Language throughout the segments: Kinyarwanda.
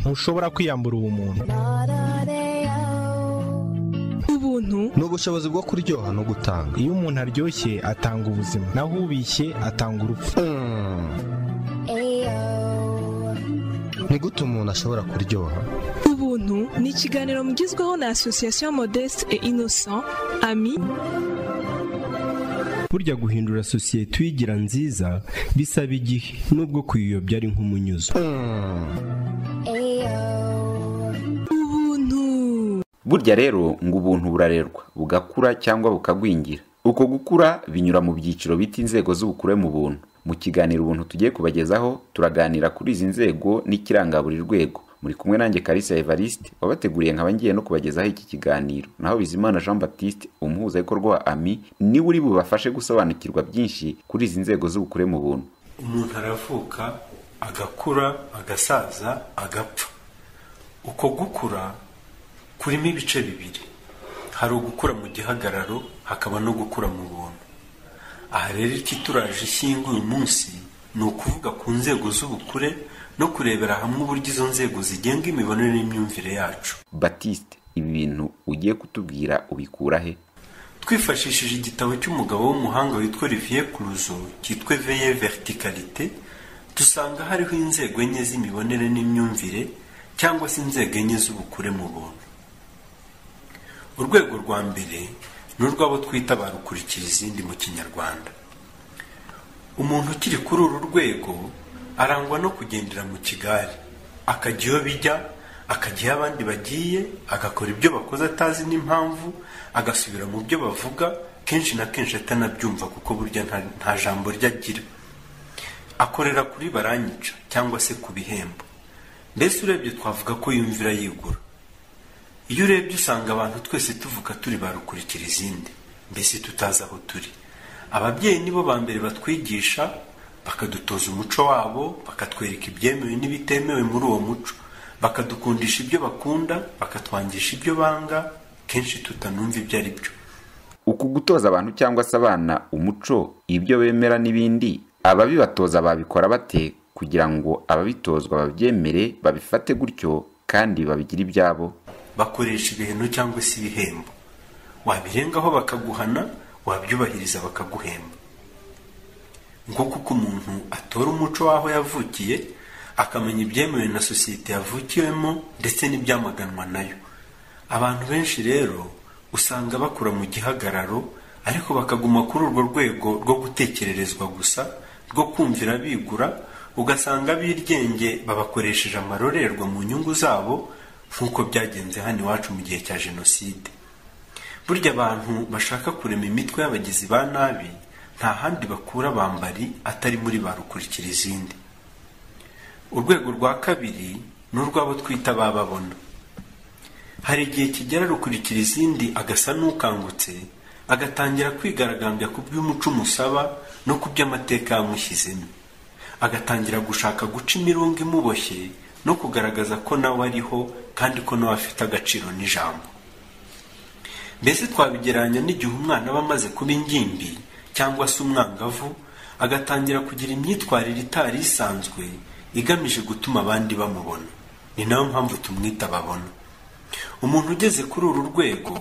ntushobora kwiyambura ubumuntu. Ubuntu ni ubushobozi bwo kuryoha no gutanga. Iyo umuntu aryoshye atanga ubuzima, naho ubishye atanga urupfu. Ni gute umuntu ashobora kuryoha? Ubuntu ni ikiganiro mugizweho na Association Modeste et Innocent Ami. Burya guhindura sosiyete uyigira nziza bisaba igihe, nubwo kuyiyobya ari nk'umunyuzo. Ubuntu burya rero ngo ubuntu burarerwa bugakura cyangwa bukagwingira. Uko gukura binyura mu byiciro bita inzego z'ubukure mu buntu. Mu kiganiro ubuntu tugiye kubagezaho turaganira kuri izi nzego n'ikiranga buri rwego. Muri kumwe nanjye Kalisa Evariste wabateguriye nkaba ngiye no kubagezaho iki kiganiro. Naho Bizimana Jean Baptiste umuhuzabikorwa wa Ami ni uri bubafashe gusobanukirwa byinshi kuri izi nzego z'ubukure mu buntu. Umuntu aravuka agakura agasaza agapfa. Uko gukura kurimo ibice bibiri. Hari ugukura mu gihagararo hakaba no gukura mu buntu. Aha rero ikituraje ishyingo uyu munsi ni ukuvuga ku nzego z'ubukure no kurebera hamwe uburyo izo nzego zigenga imibonere n'imyumvire yacu. Baptiste, ibi bintu ugiye kutubwira ubikura he? Twifashishije igitabo cy'umugabo w'umuhanga witwa Olivier Clouseau cyitwa Veille Verticalité, dusanga hariho inzego enye z'imibonere n'imyumvire cyangwa se inzego enye z'ubukure mu buntu. Urwego rwa mbere ni urw'abo twita barukurikira izindi mu Kinyarwanda. Umuntu ukiri kuri uru rwego arangwa no kugendera mu kigare, akajya iyo bijya, akajya iyo abandi bagiye, agakora ibyo bakoze atazi n'impamvu, agasubira mu byo bavuga kenshi na kenshi atanabyumva kuko burya nta jambo rye agira. Akorera kuri baranyica cyangwa se ku bihembo. Mbese urebye twavuga ko yumvira yigura. Iyo urebye usanga abantu twese tuvuga turi barukurikira izindi, mbese tutazi aho turi. Ababyeyi nibo ba mbere batwigisha, bakadutoza umuco wabo, bakatwereka ibyemewe n'ibitemewe muri uwo muco, bakadukundisha ibyo bakunda, bakatwangisha ibyo banga, kenshi tutanumva ibyo ari byo. Uku gutoza abantu cyangwa se abana umuco, ibyo bemera n'ibindi, ababibatoza babikora bate kugira ngo ababitozwa babyemere, babifate gutyo kandi babigire ibyabo? Bakoresha ibintu cyangwa se ibihembo. Wabirengaho bakaguhana, wabyubahiriza bakaguhemba. Ngo kuko umuntu atora umuco waho yavukiye, akamenya ibyemewe na sosiyete yavukiyemo ndetse n'ibyamaganwa nayo. Abantu benshi rero usanga bakura mu gihagararo, ariko bakaguma kuri urwo rwego rwo gutekererezwa gusa, rwo kumvira bigura, ugasanga biryenge babakoresheje amarorerwa mu nyungu zabo, nk'uko byagenze hano iwacu mu gihe cya Jenoside. Burya abantu bashaka kurema imitwe y'abagizi ba nabi nta handi bakura bambari atari muri barukurikira izindi. Urwego rwa kabiri ni urw'abo twita bababona. Hari igihe kigera rukurikira izindi agasa n'ukangutse, agatangira kwigaragambya ku by'umuco umusaba no ku by'amateka yamushyizemo. Agatangira gushaka guca imirongo imuboshye no kugaragaza ko nawe ariho kandi ko nawe afite agaciro n'ijambo. Mbese twabigeranya n'igihe umwana aba amaze kuba ingimbi cyangwa se umwangavu, agatangira kugira imyitwarire itari isanzwe igamije gutuma abandi bamubona. Ni nayo mpamvu tumwita babona. Umuntu ugeze kuri uru rwego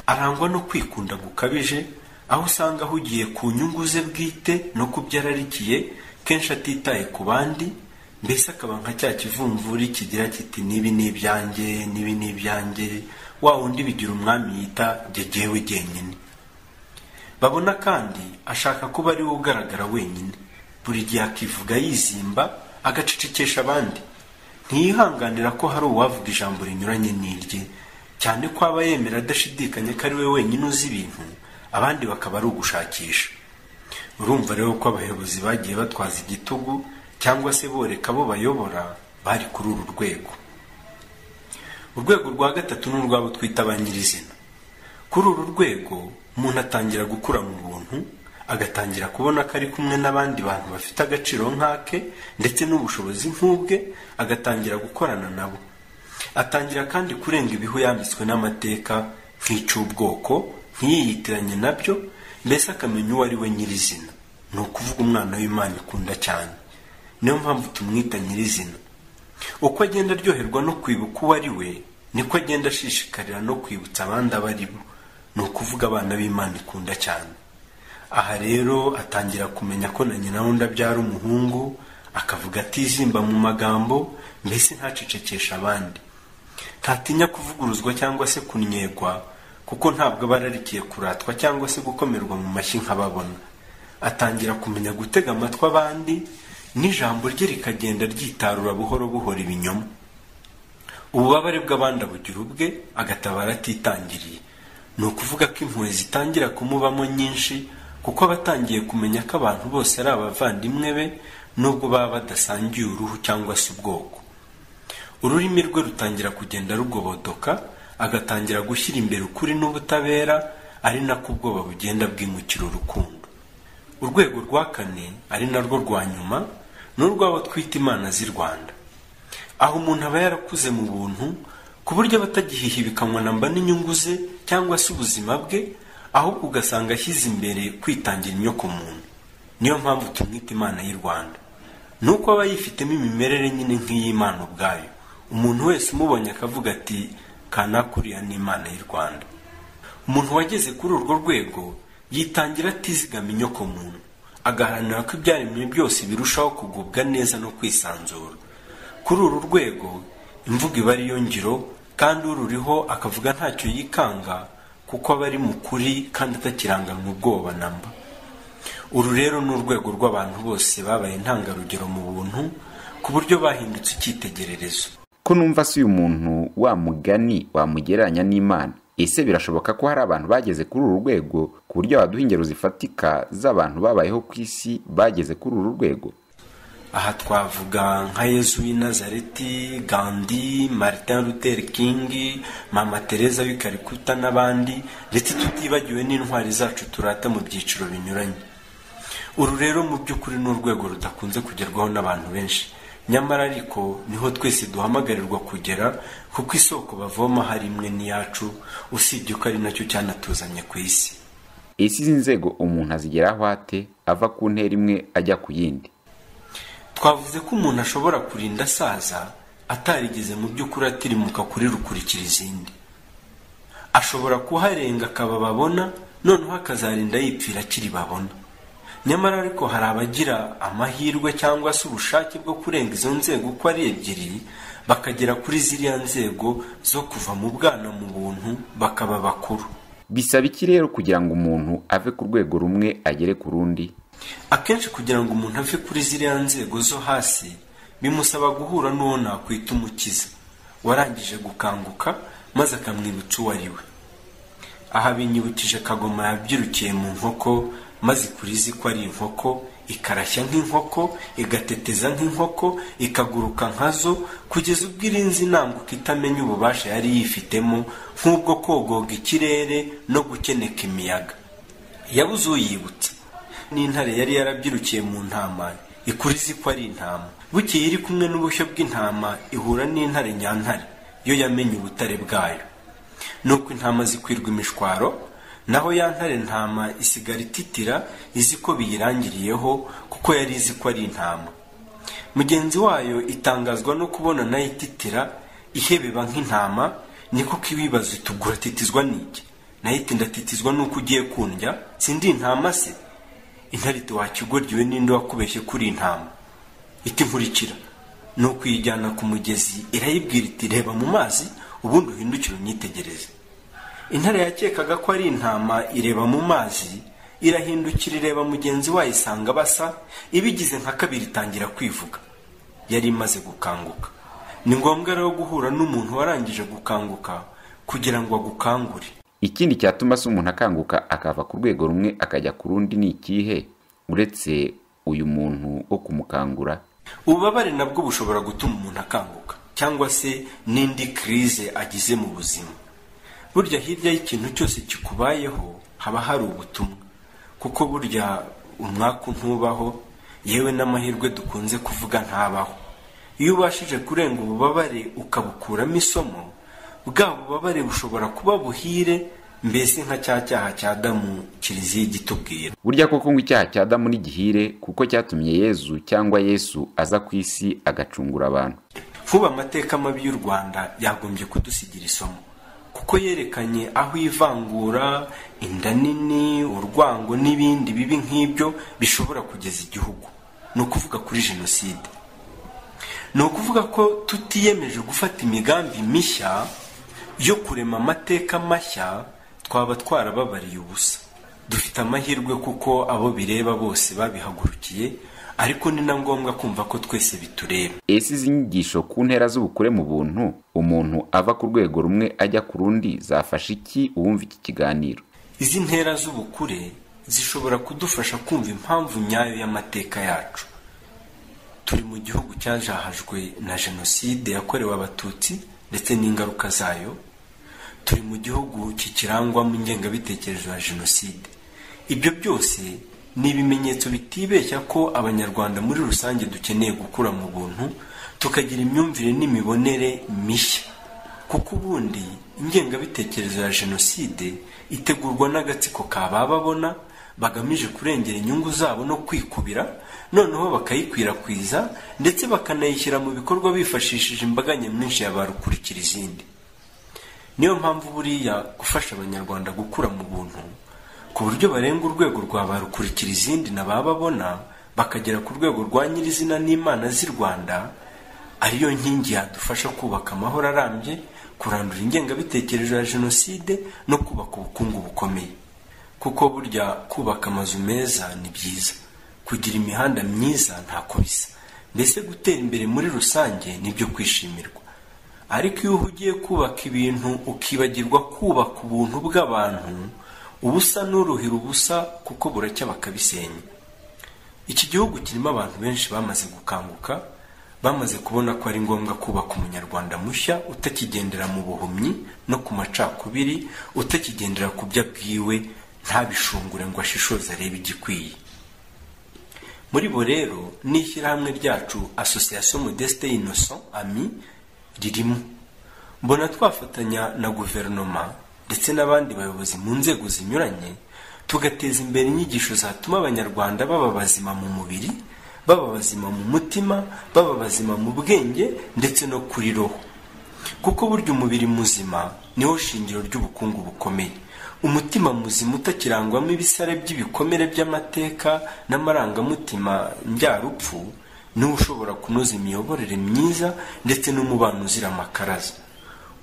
arangwa no kwikunda gukabije, aho usanga ahugiye ku nyungu ze bwite no ku byo ararikiye, kenshi atitaye ku bandi, mbese akaba nka cya kivumvuri kigira kiti nibi ni ibyanjye, nibi ni ibyanjye, wa wundi bigira umwami yita jyewe jyenyine. Babona kandi ashaka kuba ari we ugaragara wenyine, buri gihe akivuga yizimba, agacecekesha abandi. Ntiyihanganira ko hari uwavuga ijambo rinyuranye n'irye, cyane ko aba yemera adashidikanya ko ari we wenyine uzi ibintu, abandi bakaba ari ugushakisha. Urumva rero ko abayobozi bagiye batwaza igitugu cyangwa se boreka abo bayobora bari kuri uru rwego. Urwego rwa gatatu ni urw'abo twita abanyirizina. Kuri uru rwego umuntu atangira gukura mu buntu, agatangira kubona ko ari kumwe n'abandi bantu bafite agaciro nk'ake ndetse n'ubushobozi nk'ubwe, agatangira gukorana nabo. Atangira kandi kurenga ibihu yambitswe n'amateka nk'icy'ubwoko, ntiyiyitiranye nabyo, mbese akamenya uwo ari we nyirizina. Ni ukuvuga umwana w'Imana ikunda cyane. Niyo mpamvu tumwita nyirizina. uko agenda aryoherwa no kwibuka uwo ari we, niko agenda ashishikarira no kwibutsa abandi abo ari bo, ni ukuvuga abana b'Imana ikunda cyane. Aha rero atangira kumenya ko na nyina wundi abyara umuhungu, akavuga atizimba mu magambo, mbese ntacecekesha abandi. Ntatinya kuvuguruzwa cyangwa se kunyegwa, kuko ntabwo aba ararikiye kuratwa cyangwa se gukomerwa mu mashyi nk'ababona. Atangira kumenya gutega amatwi abandi, n'ijambo rye rikagenda ryitarura buhoro buhoro ibinyoma. Ububabare bw'abandi abugira ubwe, agatabara atitangiriye. Ni ukuvuga ko impuhwe zitangira kumubamo nyinshi, kuko aba atangiye kumenya ko abantu bose ari abavandimwe be, nubwo baba badasangiye uruhu cyangwa se ubwoko. Ururimi rwe rutangira kugenda rugobodoka, agatangira gushyira imbere ukuri n'ubutabera, ari nako ubwoba bugenda bwimukira urukundo. Urwego rwa kane, ari narwo rwa nyuma, ni urw'abo twita imana z'i Rwanda. Aho umuntu aba yarakuze mu buntu, ku buryo batagihihibikanywa na mba n'inyungu ze cyangwa se ubuzima bwe, ahubwo ugasanga ashyize imbere kwitangira inyoko muntu. Niyo mpamvu tumwita imana y'i Rwanda. Nuko aba yifitemo imimerere nyine nk'iy'Imana ubwayo. Umuntu wese umubonye akavuga ati kanakuriya ni imana y'i Rwanda. Umuntu wageze kuri urwo rwego yitangira atizigama inyoko muntu, agaharanira ko ibyaremwe byose birushaho kugubwa neza no kwisanzura. Kuri uru rwego imvugo iba ariyo ngiro, kandi ururiho akavuga ntacyo yikanga, kuko aba ari mukuri kandi atakiranganwa ubwoba namba. Uru rero ni urwego rw'abantu bose babaye intangarugero mu buntu, ku buryo bahindutse icyitegererezo. Ko numva si uyu muntu wa mugani wamugereranya n'Imana. Ese birashoboka ko hari abantu bageze kuri uru rwego, ku buryo baduha ingero zifatika z'abantu babayeho ku isi bageze kuri uru rwego? Aha twavuga nka Yesu w'i Nazareti, Gandhi, Martin Luther King, Mama Teresa w'i Calcutta n'abandi, ndetse tutibagiwe n'intwari zacu turata mu byiciro binyuranye. Uru rero mu by'ukuri ni urwego rudakunze kugerwaho n'abantu benshi, nyamara ariko niho twese duhamagarirwa kugera, kuko isoko bavoma hari imwe n'iyacu, usibye ko ari nacyo cyanatuzanye ku isi. Ese izi nzego umuntu azigeraho ate, ava ku ntera imwe ajya ku yindi? Twavuze ko umuntu ashobora kurinda asaza atarigeze mu by'ukuri atirimuka kuri rukurikira izindi. Ashobora kuharenga akaba babona, noneho akazarinda yipfira akiri babona. Nyamara ariko hari abagira amahirwe cyangwa se ubushake bwo kurenga izo nzego uko ari ebyiri, bakagera kuri ziriya nzego zo kuva mu bwana mu buntu bakaba bakuru. Bisaba iki rero kugira ngo umuntu ave ku rwego rumwe agere ku rundi? Akenshi kugira ngo umuntu ave kuri ziriya nzego zo hasi, bimusaba guhura n'uwo nakwita umukiza, warangije gukanguka maze akamwibutsa uwo ari we. Aha binyibukije Kagoma yabyirukiye mu nkoko, maze kurizi ko ari inkoko, ikarashya nk'inkoko, igateteza nk'inkoko, ikaguruka nkazo, kugeza ubwo irinzi inambuka itamenya ububasha yari yifitemo, nk'ubwo kogoga ikirere no gukeneka imiyaga. Yabuze uyibutsa. N'intare yari yarabyirukiye mu ntama, ikurizi ko ari intama. Bukeye iri kumwe n'ubushyo bw'intama, ihura n'intare nyantare, yo yamenye ubutare bwayo. Nuko intama zikwirwa imishwaro, naho ya ntare ntama isigara ititira, izi ko biyirangiriyeho, kuko yari izi ko ari intama. Mugenzi wayo itangazwa no kubona nayo ititira, ihebeba nk'intama, niko kibibaza itugura titizwa n'iki? Nayo iti ndatitizwa nuko ugiye kundya, sindi intama se? Intare iti wakigoryiwe n'inde wakubeshye kuri intama? Iti nkurikira. Nuko iyijyana ku mugezi, irayibwira iti reba mu mazi, ubundi uhindukire unyitegereze. Intare yakekaga ko ari intama, ireba mu mazi, irahindukira ireba mugenzi wayo isanga basa, ibigize nka kabiri itangira kwivuga. Yari imaze gukanguka. Ni ngombwa rero guhura n'umuntu warangije gukanguka kugira ngo agukangure. Ikindi cyatuma se umuntu akanguka akava ku rwego rumwe akajya ku rundi ni ikihe, uretse uyu muntu wo kumukangura? Ububabare nabwo bushobora gutuma umuntu akanguka, cyangwa se n'indi krize agize mu buzima. Burya hirya y'ikintu cyose kikubayeho haba hari ubutumwa, kuko burya umwaka ntubaho, yewe n'amahirwe dukunze kuvuga ntabaho. Iyo ubashije kurenga ububabare ukabukuramo isomo, bwa bubabare bushobora kuba buhire, mbese nka cya cyaha cya Adamu Kiliziya igitubwira. Burya koko ngo icyaha cya Adamu ni gihire, kuko cyatumye Yesu cyangwa Yesu aza ku isi agacungura abantu. vuba amateka mabi y'u Rwanda yagombye kudusigira isomo, kuko yerekanye aho ivangura, inda nini, urwango n'ibindi bibi nk'ibyo bishobora kugeza igihugu. Ni ukuvuga kuri jenoside. Ni ukuvuga ko tutiyemeje gufata imigambi mishya yo kurema amateka mashya, twaba twarababariye ubusa. Dufite amahirwe kuko abo bireba bose babihagurukiye, ariko ni na ngombwa kumva ko twese bitureba. Ese izi nyigisho ku ntera z'ubukure mu buntu, umuntu ava ku rwego rumwe ajya ku rundi, zafasha iki uwumva iki kiganiro? Izi ntera z'ubukure zishobora kudufasha kumva impamvu nyayo y'amateka yacu. Turi mu gihugu cyajahajwe na jenoside yakorewe abatutsi ndetse n'ingaruka zayo. Turi mu gihugu kikirangwamo ingengabitekerezo ya jenoside. Ibyo byose ni ibimenyetso bitibeshya ko abanyarwanda muri rusange dukeneye gukura mu buntu, tukagira imyumvire n'imibonere mishya. Kuko ubundi ingengabitekerezo ya jenoside itegurwa n'agatsiko kabababona, bagamije kurengera inyungu zabo no kwikubira, noneho bakayikwirakwiza ndetse bakanayishyira mu bikorwa bifashishije imbaga nyamwinshi y'abarukurikira izindi. Niyo mpamvu buriya gufasha abanyarwanda gukura mu buntu ku buryo barenga urwego rwa barukurikira izindi n'abababona, bakagera ku rwego rwa nyirizina n'Imana z'i Rwanda, ariyo nkingi yadufasha kubaka amahoro arambye, kurandura ingengabitekerezo ya jenoside no kubaka ubukungu bukomeye. Kuko burya kubaka amazu meza ni byiza, kugira imihanda myiza ntako bisa, mbese gutera imbere muri rusange nibyo kwishimirwa. Ariko iyo ugiye kubaka ibintu ukibagirwa kubaka ubuntu bw'abantu, ubusa n'uruhira ubusa kuko buracya bakabisenya. Iki gihugu kirimo abantu benshi bamaze gukanguka, bamaze kubona ko ari ngombwa kubaka umunyarwanda mushya utakigendera mu buhumyi no ku macakubiri, utakigendera ku byo abwiwe ntabishungure ngo ashishoze arebe igikwiye. Muri bo rero n'ishyirahamwe ryacu Association Modeste et Innocent Ami ririmo. Mbona twafatanya na guverinoma ndetse n'abandi bayobozi mu nzego zinyuranye, tugateza imbere inyigisho zatuma abanyarwanda baba bazima mu mubiri, baba bazima mu mutima, baba bazima mu bwenge ndetse no kuri roho. Kuko burya umubiri muzima niwo shingiro ry'ubukungu bukomeye. Umutima muzima utakirangwamo ibisare by'ibikomere by'amateka n'amarangamutima njyarupfu, niwo ushobora kunoza imiyoborere myiza ndetse n'umubano uzira amakaraza.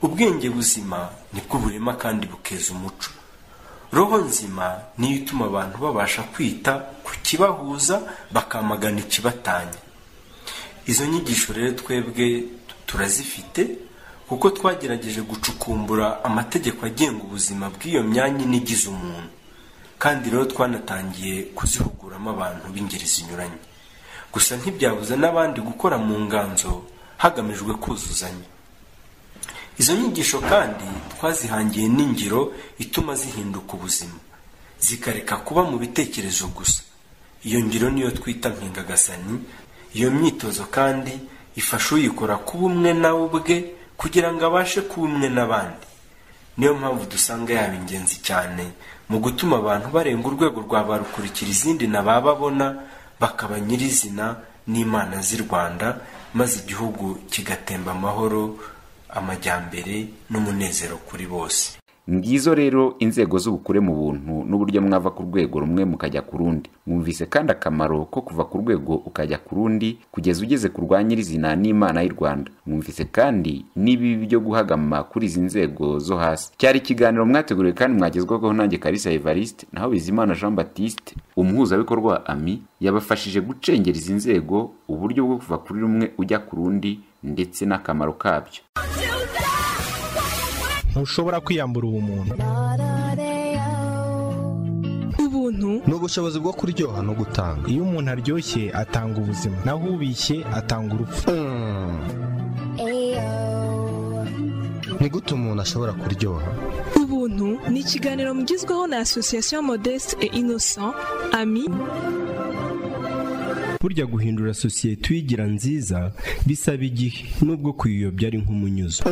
Ubwenge buzima nibwo burema kandi bukeza umuco. Roho nzima niyo ituma abantu babasha kwita ku kibahuza, bakamagana ikibatanya. Izo nyigisho rero twebwe turazifite, kuko twagerageje gucukumbura amategeko agenga ubuzima bw'iyo myanya inigize umuntu, kandi rero twanatangiye kuzihuguramo abantu b'ingeri zinyuranye. Gusa ntibyabuza n'abandi gukora mu nganzo hagamijwe kuzuzanya. Izo nyigisho kandi twazihangiye n'ingiro ituma zihinduka ubuzima, zikareka kuba mu bitekerezo gusa. Iyo ngiro niyo twita mpingagasani. Iyo myitozo kandi ifasha uyikora kuba umwe nawe ubwe, kugira ngo abashe kuba umwe n'abandi. Niyo mpamvu dusanga yaba ingenzi cyane mu gutuma abantu barenga urwego rwa barukurikira izindi n'abababona, bakaba nyirizina n'Imana z'i Rwanda, maze igihugu kigatemba amahoro, amajyambere n'umunezero kuri bose. Ngizo rero inzego z'ubukure mu buntu n'uburyo mwava ku rwego rumwe mukajya ku rundi. Mwumvise kandi akamaro ko kuva ku rwego ukajya ku rundi kugeza ugeze ku rwa nyirizina n'Imana y'u Rwanda. Mwumvise kandi n'ibibi byo guhagama kuri izi nzego zo hasi. Cyari ikiganiro mwateguriwe kandi mwagezwaho nanjye Kalisa Evariste, naho Bizimana Jean Baptiste, umuhuzabikorwa wa Ami, yabafashije gucengera izi nzego, uburyo bwo kuva kuri rumwe ujya ku rundi ndetse n'akamaro kabyo. Ntushobora kwiyambura ubumuntu. Ubuntu ni ubushobozi bwo kuryoha no gutanga. Iyo umuntu aryoshye atanga ubuzima, naho ubishye atanga urupfu. Ni gute umuntu ashobora kuryoha? Ubuntu ni ikiganiro mugizweho na Association Modeste et Innocent Ami. Burya guhindura sosiyete uyigira nziza bisaba igihe, nubwo kuyiyobya ari nk'umunyuzo.